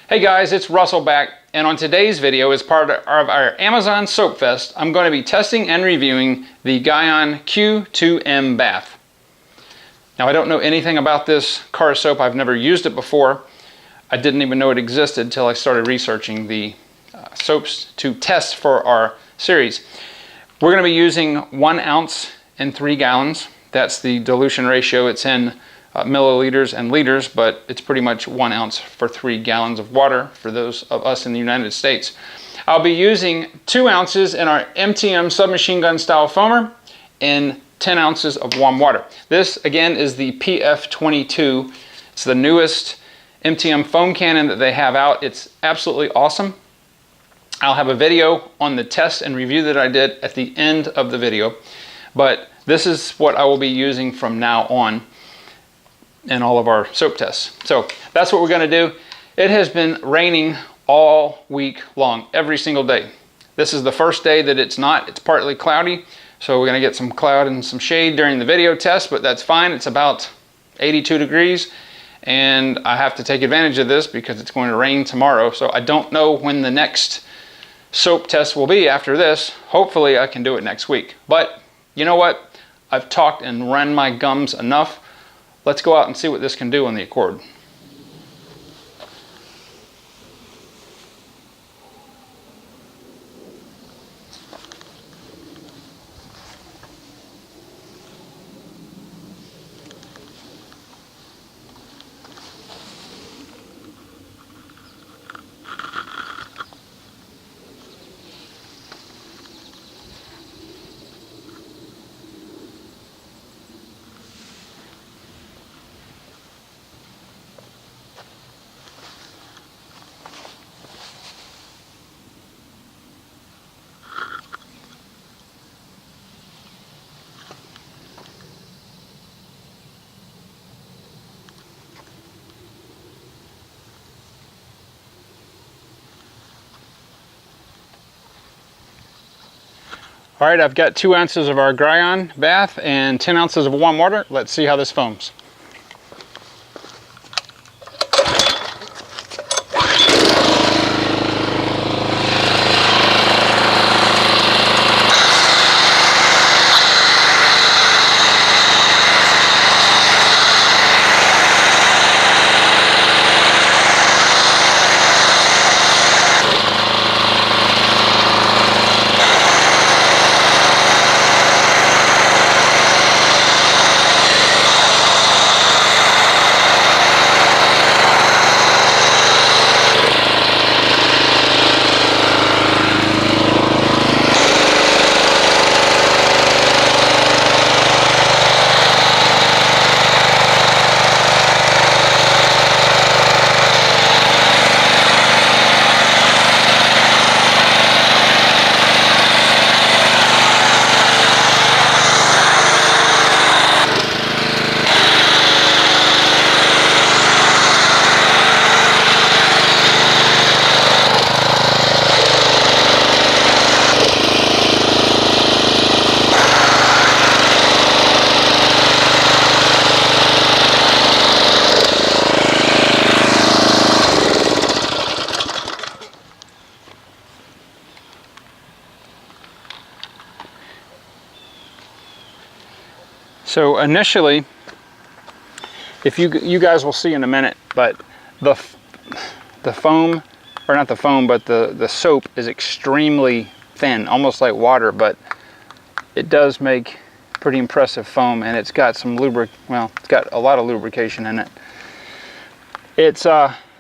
Hey guys, it's Russell back, and on today's video, as part of our Amazon Soap Fest, I'm going to be testing and reviewing the Gyeon Q2M Bathe. Now, I don't know anything about this car soap. I've never used it before. I didn't even know it existed until I started researching the soaps to test for our series. We're going to be using 1 ounce in 3 gallons. That's the dilution ratio. It's in milliliters and liters, but it's pretty much 1 ounce for 3 gallons of water for those of us in the United States. I'll be using 2 ounces in our MTM submachine gun style foamer and 10 ounces of warm water. This again is the PF22. It's the newest MTM foam cannon that they have out. It's absolutely awesome. I'll have a video on the test and review that I did at the end of the video, but this is what I will be using from now on in all of our soap tests. So that's what we're going to do. It has been raining all week long, every single day. This is the first day that it's not. It's partly cloudy, so we're going to get some cloud and some shade during the video test, but that's fine. It's about 82 degrees, and I have to take advantage of this because it's going to rain tomorrow. So I don't know when the next soap test will be after this. Hopefully I can do it next week. But you know what? I've talked and run my gums enough. Let's go out and see what this can do on the Accord. All right, I've got 2 ounces of our Gyeon Bathe and 10 ounces of warm water. Let's see how this foams. So initially, if you guys will see in a minute, but the foam, or not the foam, but the soap is extremely thin, almost like water, but it does make pretty impressive foam, and it's got some it's got a lot of lubrication in it. It's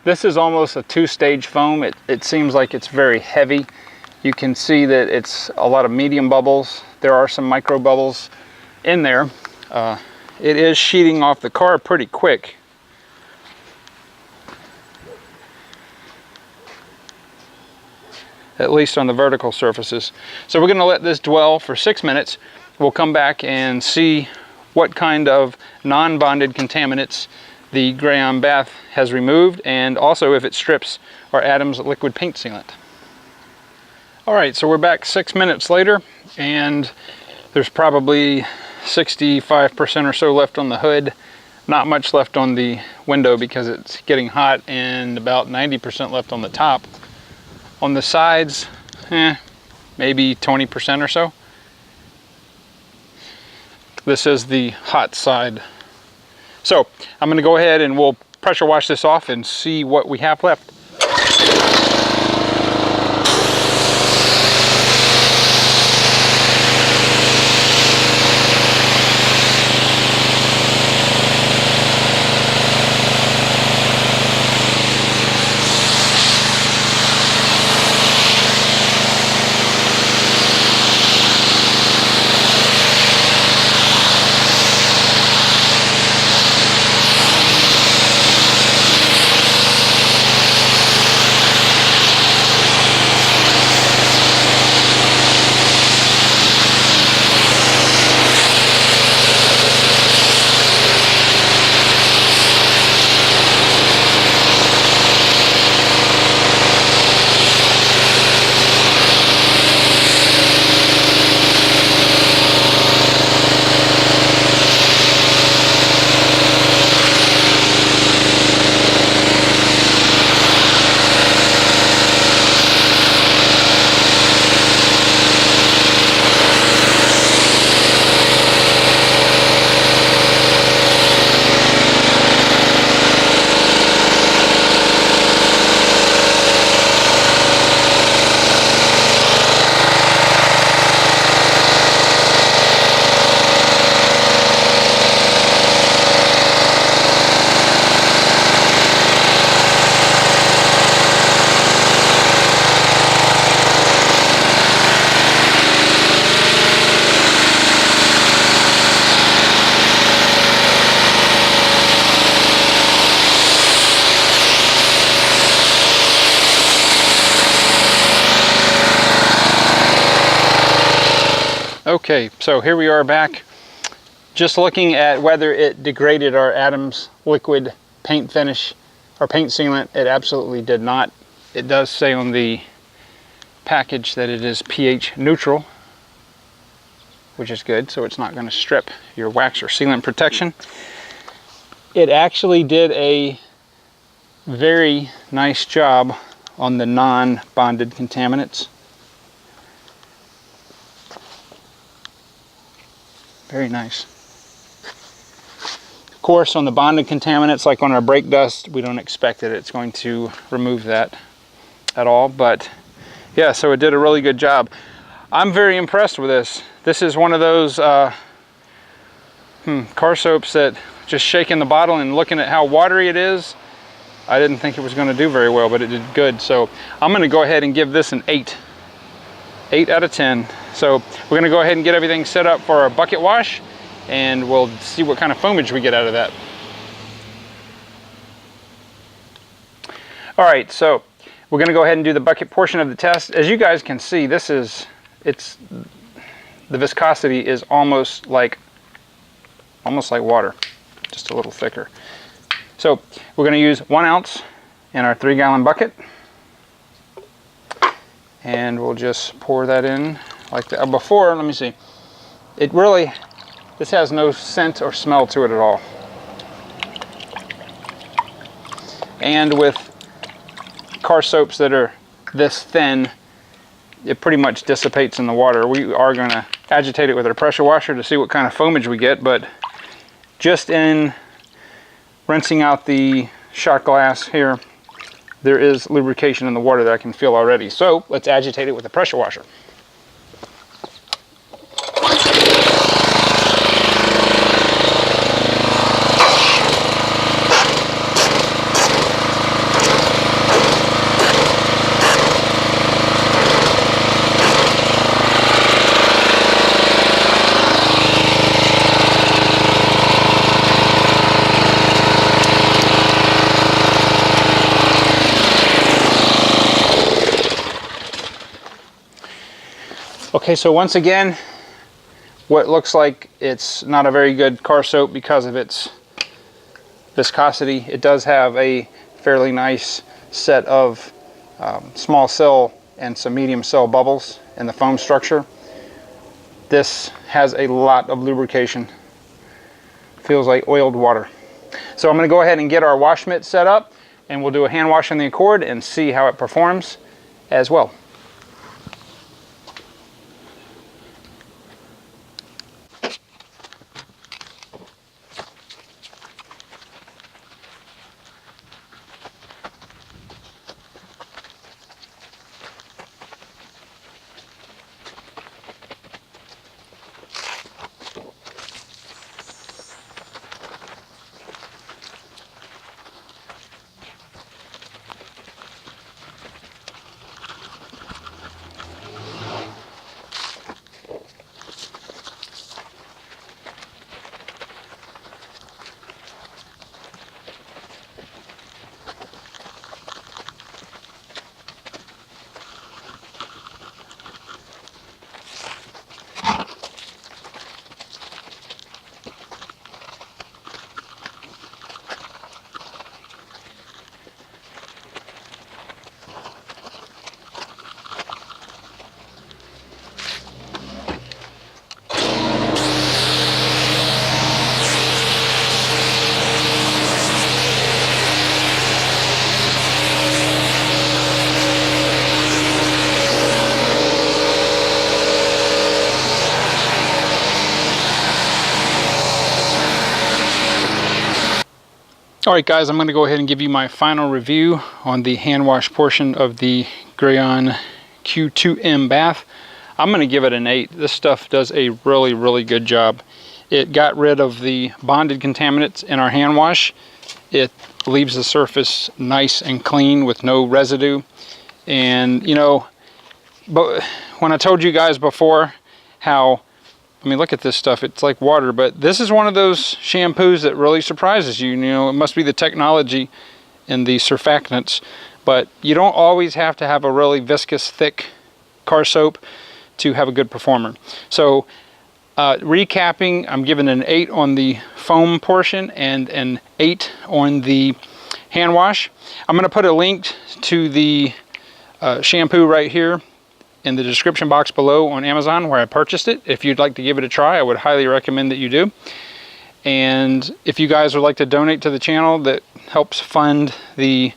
this is almost a 2-stage foam. It seems like it's very heavy. You can see that it's a lot of medium bubbles. There are some micro bubbles in there. It is sheeting off the car pretty quick. At least on the vertical surfaces. So we're going to let this dwell for 6 minutes. We'll come back and see what kind of non-bonded contaminants the Gyeon Bathe has removed, and also if it strips our Adams liquid paint sealant. Alright, so we're back 6 minutes later, and there's probably 65% or so left on the hood. Not much left on the window because it's getting hot, and about 90% left on the top. On the sides, maybe 20% or so. This is the hot side. So I'm going to go ahead and we'll pressure wash this off and see what we have left. Okay, so here we are back. Just looking at whether it degraded our Adams liquid paint finish or paint sealant. It absolutely did not. It does say on the package that it is pH neutral, which is good, so it's not going to strip your wax or sealant protection. It actually did a very nice job on the non-bonded contaminants. Very nice. Of course, on the bonded contaminants, like on our brake dust, we don't expect that it's going to remove that at all. But yeah, so it did a really good job. I'm very impressed with this. This is one of those car soaps that just shaking the bottle and looking at how watery it is, I didn't think it was going to do very well, but it did good. So I'm going to go ahead and give this an 8. 8 out of 10. So we're going to go ahead and get everything set up for our bucket wash, and we'll see what kind of foamage we get out of that. All right, so we're going to go ahead and do the bucket portion of the test. As you guys can see, the viscosity is almost like water, just a little thicker. So we're going to use 1 ounce in our 3-gallon bucket, and we'll just pour that in like that. Before, let me see, this has no scent or smell to it at all. And with car soaps that are this thin, it pretty much dissipates in the water. We are going to agitate it with our pressure washer to see what kind of foamage we get, but just in rinsing out the shot glass here, there is lubrication in the water that I can feel already. So let's agitate it with a pressure washer. Okay, so once again, what looks like it's not a very good car soap because of its viscosity. It does have a fairly nice set of small cell and some medium cell bubbles in the foam structure. This has a lot of lubrication. Feels like oiled water. So I'm going to go ahead and get our wash mitt set up, and we'll do a hand wash on the Accord and see how it performs as well. Alright guys, I'm going to go ahead and give you my final review on the hand wash portion of the Gyeon Q2M Bathe. I'm going to give it an 8. This stuff does a really good job. It got rid of the bonded contaminants in our hand wash. It leaves the surface nice and clean with no residue. And you know, but when I told you guys before how, I mean, look at this stuff. It's like water, but this is one of those shampoos that really surprises you. You know, it must be the technology in the surfactants, but you don't always have to have a really viscous, thick car soap to have a good performer. So, recapping, I'm giving an 8 on the foam portion and an 8 on the hand wash. I'm going to put a link to the shampoo right here in the description box below on Amazon where I purchased it. If you'd like to give it a try, I would highly recommend that you do. And if you guys would like to donate to the channel that helps fund the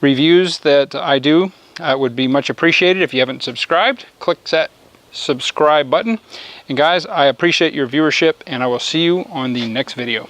reviews that I do, it would be much appreciated. If you haven't subscribed, click that subscribe button. And guys, I appreciate your viewership, and I will see you on the next video.